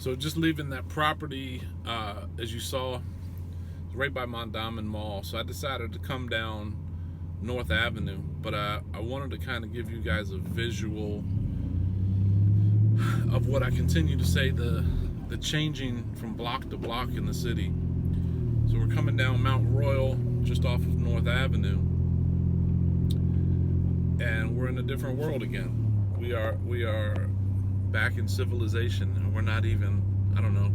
So just leaving that property, as you saw, right by Mondawmin Mall. So I decided to come down North Avenue, but I wanted to kind of give you guys a visual of what I continue to say, the changing from block to block in the city. So we're coming down Mount Royal, just off of North Avenue, and we're in a different world again. We are back in civilization, and we're not even, I don't know,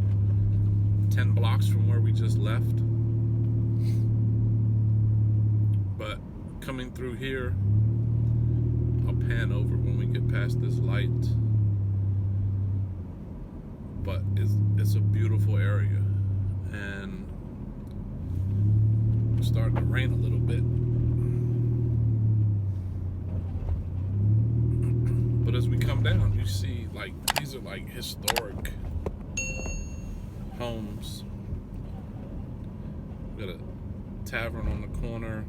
10 blocks from where we just left. But coming through here, I'll pan over when we get past this light. But it's a beautiful area, and it's starting to rain a little bit. But as we come down, you see, like, these are like historic homes. We got a tavern on the corner.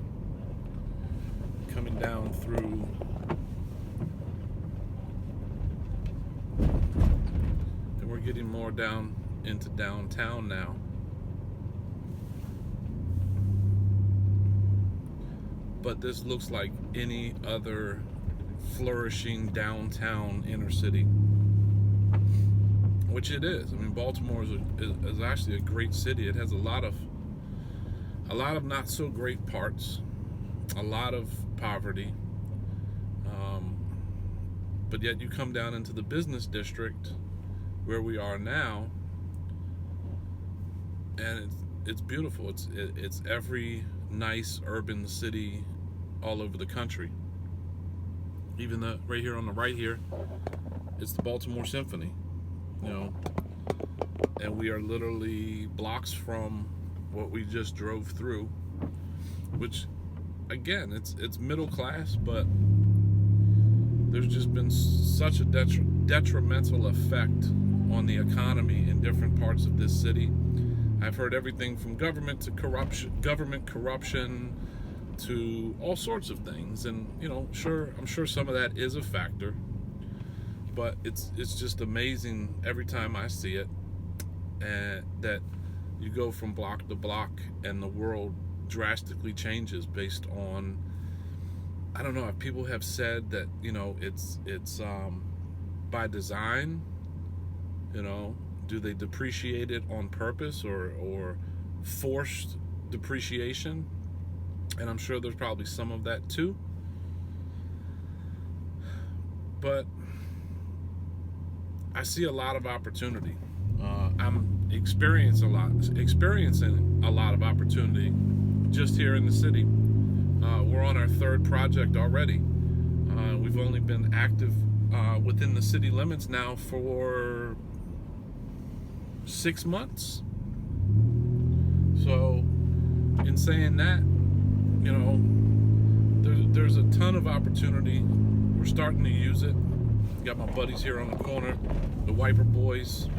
Coming down through and we're getting more down into downtown now. But this looks like any other flourishing downtown inner city, which it is. I mean, Baltimore is actually a great city. It has a lot of not so great parts, a lot of poverty, but yet you come down into the business district where we are now, and it's beautiful. It's every nice urban city all over the country. Even right here on the right here, it's the Baltimore Symphony, and we are literally blocks from what we just drove through, which, again, it's middle class, but there's just been such a detrimental effect on the economy in different parts of this city. I've heard everything from government corruption to all sorts of things, and I'm sure some of that is a factor, but it's just amazing every time I see it, and that you go from block to block and the world drastically changes based on, I don't know if people have said that it's by design. Do they depreciate it on purpose or forced depreciation? And I'm sure there's probably some of that too. But I see a lot of opportunity. I'm experiencing a lot of opportunity just here in the city. We're on our third project already. We've only been active within the city limits now for 6 months. So in saying that, there's a ton of opportunity. We're starting to use it. Got my buddies here on the corner, the Wiper Boys.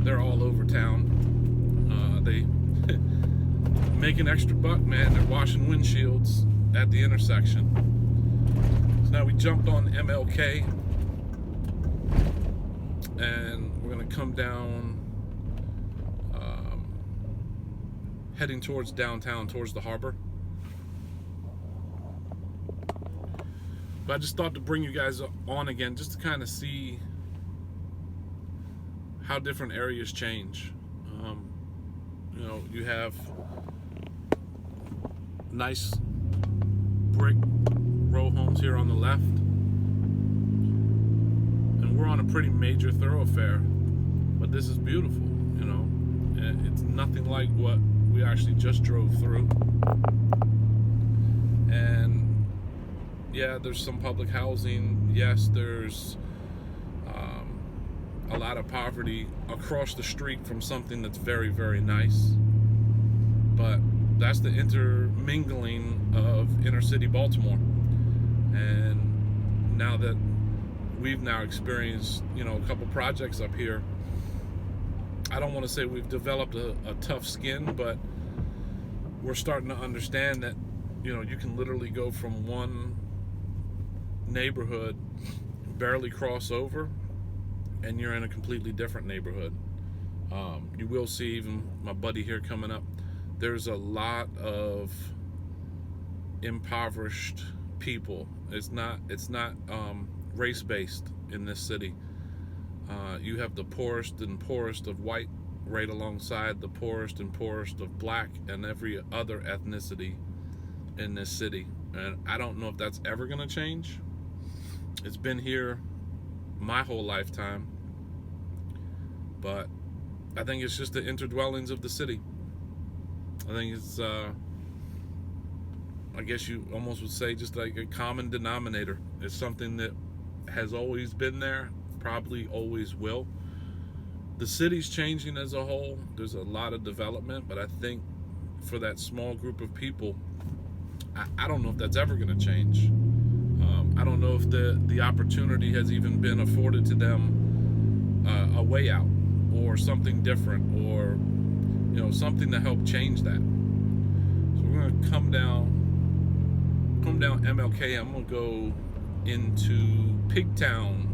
They're all over town. They make an extra buck, man. They're washing windshields at the intersection. So now we jumped on MLK, and we're gonna come down, heading towards downtown, towards the harbor. But I just thought to bring you guys on again, just to kind of see how different areas change. You have nice brick row homes here on the left, and we're on a pretty major thoroughfare, but this is beautiful. It's nothing like what we actually just drove through. And yeah, there's some public housing. Yes, there's a lot of poverty across the street from something that's very, very nice. But that's the intermingling of inner city Baltimore. And now that we've now experienced, a couple projects up here, I don't want to say we've developed a tough skin, but we're starting to understand that, you can literally go from one neighborhood, barely cross over, and you're in a completely different neighborhood. You will see even my buddy here coming up. There's a lot of impoverished people. It's not race based in this city. You have the poorest and poorest of white right alongside the poorest and poorest of black and every other ethnicity in this city. And I don't know if that's ever going to change. It's been here my whole lifetime, but I think it's just the interdwellings of the city. I think it's, I guess you almost would say, just like a common denominator. It's something that has always been there, probably always will. The city's changing as a whole. There's a lot of development, but I think for that small group of people, I don't know if that's ever going to change. I don't know if the opportunity has even been afforded to them, a way out or something different, or something to help change that. So we're going to come down MLK. I'm going to go into Pigtown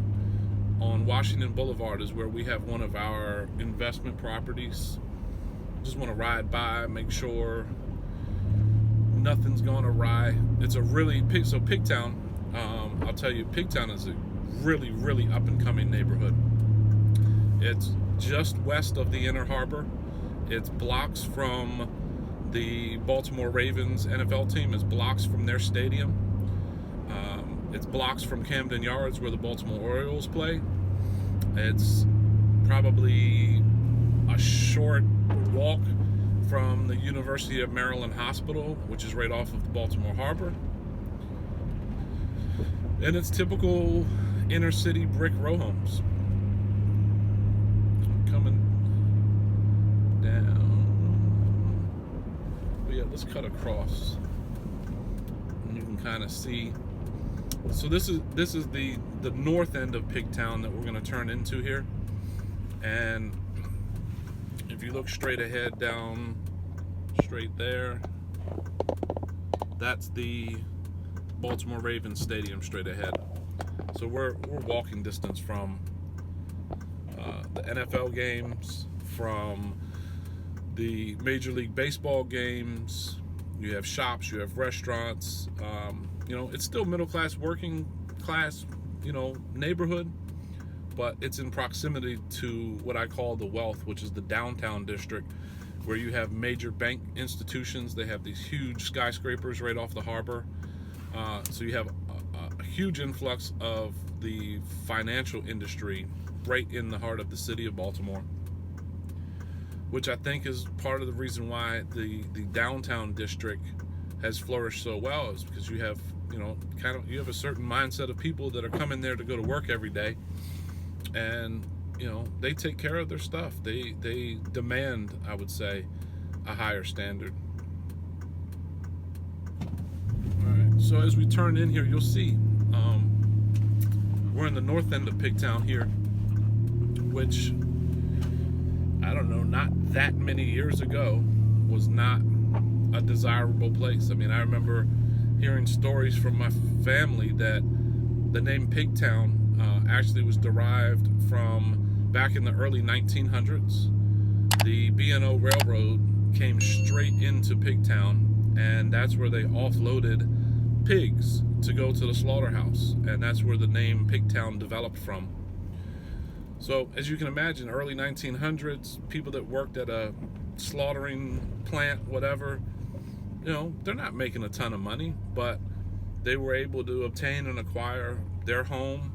on Washington Boulevard is where we have one of our investment properties. Just want to ride by, make sure nothing's gone awry. It's a really so Pigtown. I'll tell you, Pigtown is a really, really up and coming neighborhood. It's just west of the Inner Harbor. It's blocks from the Baltimore Ravens NFL team. It's blocks from their stadium. It's blocks from Camden Yards where the Baltimore Orioles play. It's probably a short walk from the University of Maryland Hospital, which is right off of the Baltimore Harbor. And it's typical inner city brick row homes. Coming down. But yeah, let's cut across. And you can kind of see. So this is the north end of Pigtown that we're going to turn into here. And if you look straight ahead, down straight there, that's the Baltimore Ravens Stadium straight ahead. So we're walking distance from the NFL games, from the Major League Baseball games. You have shops, you have restaurants. It's still middle class, working class, neighborhood, but it's in proximity to what I call the wealth, which is the downtown district, where you have major bank institutions. They have these huge skyscrapers right off the harbor. So you have a huge influx of the financial industry right in the heart of the city of Baltimore, which I think is part of the reason why the downtown district has flourished so well, is because you have you have a certain mindset of people that are coming there to go to work every day, and they take care of their stuff. They demand, I would say, a higher standard. Alright, so as we turn in here, you'll see we're in the north end of Pigtown here, which, I don't know, not that many years ago was not a desirable place. I mean, I remember hearing stories from my family that the name Pigtown actually was derived from back in the early 1900s. The B&O Railroad came straight into Pigtown, and that's where they offloaded pigs to go to the slaughterhouse, and that's where the name Pigtown developed from. So as you can imagine, early 1900s, people that worked at a slaughtering plant, whatever, they're not making a ton of money, but they were able to obtain and acquire their home.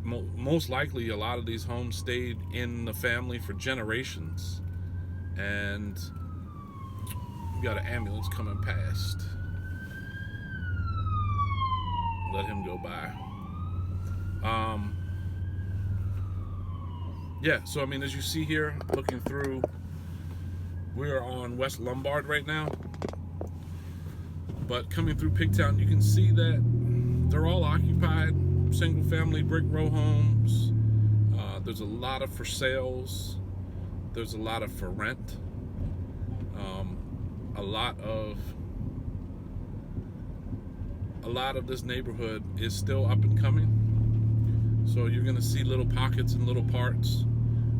Most likely, a lot of these homes stayed in the family for generations. And we got an ambulance coming past. Let him go by. So I mean, as you see here, looking through, we are on West Lombard right now. But coming through Pigtown, you can see that they're all occupied, single-family brick row homes. There's a lot of for sales. There's a lot of for rent. A lot of this neighborhood is still up and coming. So you're going to see little pockets and little parts,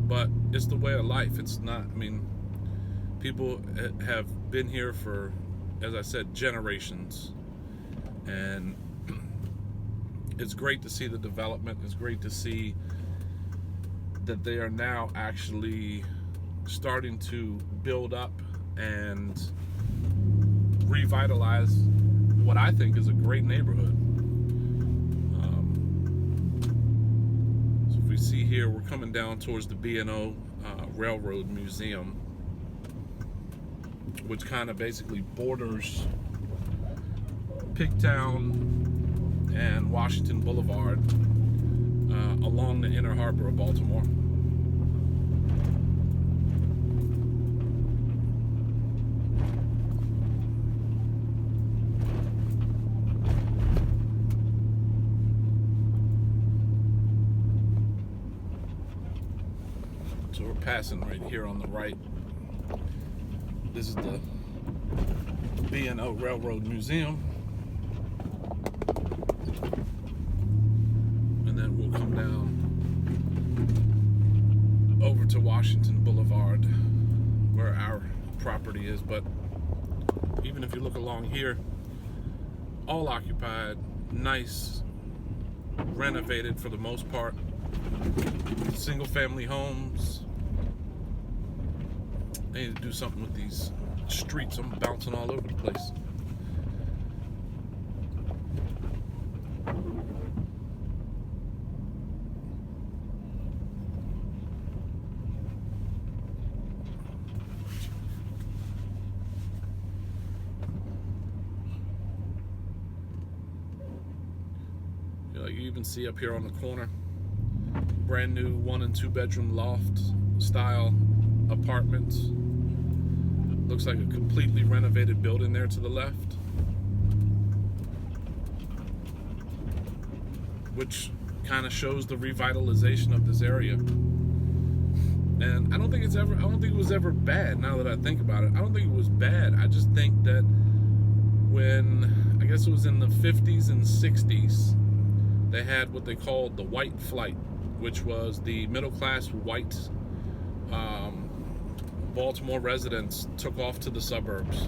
but it's the way of life. It's not, I mean, people have been here for, as I said, generations. And it's great to see the development. It's great to see that they are now actually starting to build up and revitalize what I think is a great neighborhood. So if we see here, we're coming down towards the B&O Railroad Museum, which kind of basically borders Pigtown and Washington Boulevard along the inner harbor of Baltimore. So we're passing right here on the right. This is the B&O Railroad Museum. And then we'll come down over to Washington Boulevard, where our property is. But even if you look along here, all occupied, nice, renovated for the most part, single family homes. I need to do something with these streets. I'm bouncing all over the place. You even see up here on the corner, brand new 1 and 2 bedroom loft style apartments. Looks like a completely renovated building there to the left, which kind of shows the revitalization of this area. And I don't think it was ever bad. Now that I think about it, I don't think it was bad. I just think that when, I guess it was in the 50s and 60s, they had what they called the white flight, which was the middle-class white Baltimore residents took off to the suburbs.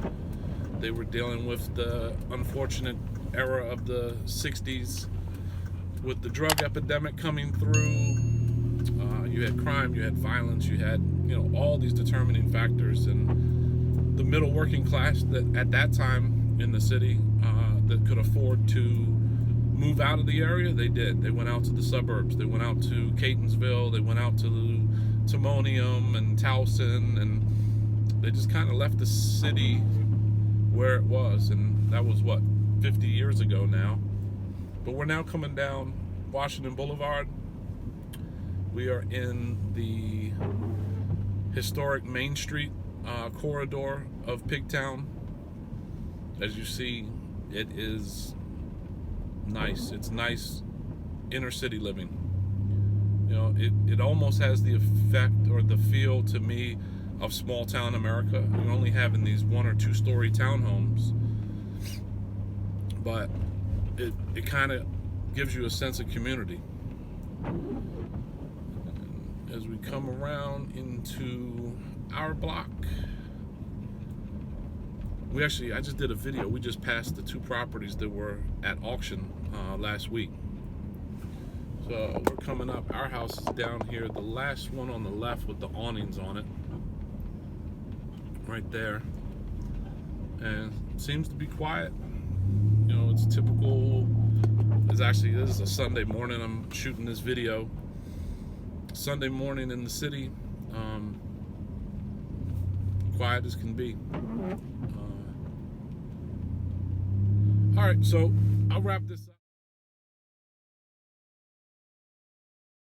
They were dealing with the unfortunate era of the 60s with the drug epidemic coming through. You had crime, you had violence, you had, all these determining factors. And the middle working class that at that time in the city that could afford to move out of the area, they did. They went out to the suburbs. They went out to Catonsville. They went out to Timonium and Towson, and they just kind of left the city where it was. And that was, 50 years ago now. But we're now coming down Washington Boulevard. We are in the historic Main Street corridor of Pigtown. As you see, it is nice. It's nice inner city living. It almost has the effect or the feel to me of small town America. You're only having these 1 or 2 story townhomes, but it kind of gives you a sense of community. And as we come around into our block, I just did a video. We just passed the 2 properties that were at auction last week. So we're coming up. Our house is down here, the last one on the left with the awnings on it, right there. And it seems to be quiet. It's typical. This is a Sunday morning. I'm shooting this video. Sunday morning in the city. Quiet as can be. All right, so I'll wrap this up.